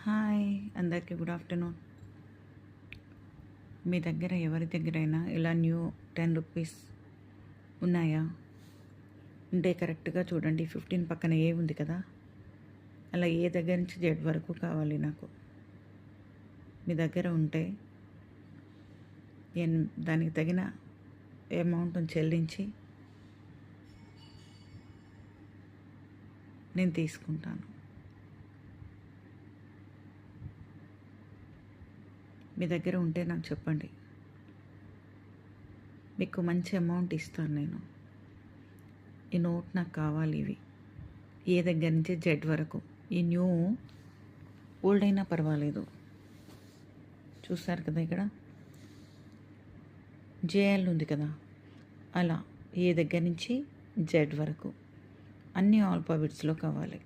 Hi అందరికీ good afternoon. మీ దగ్గర ఎవరి దగ్గరైనా ఇలా న్యూ 10 రూపీస్ ఉన్నాయా? ఉంటే కరెక్ట్గా చూడండి. 15 పక్కన ఏ ఉంది కదా, అలా ఏ దగ్గర నుంచి జెడ్ వరకు కావాలి నాకు. మీ దగ్గర ఉంటే నేను దానికి తగిన అమౌంట్ని చెల్లించి నేను తీసుకుంటాను. మీ దగ్గర ఉంటే నాకు చెప్పండి, మీకు మంచి అమౌంట్ ఇస్తాను నేను. ఈ నోట్ నాకు కావాలి. ఇవి ఏ దగ్గర నుంచి జెడ్ వరకు, ఈ న్యూ ఓల్డ్ అయినా పర్వాలేదు. చూస్తారు కదా, ఇక్కడ జేఎల్ ఉంది కదా, అలా ఏ దగ్గర నుంచి జెడ్ వరకు అన్ని ఆల్ఫాబెట్స్లో కావాలి.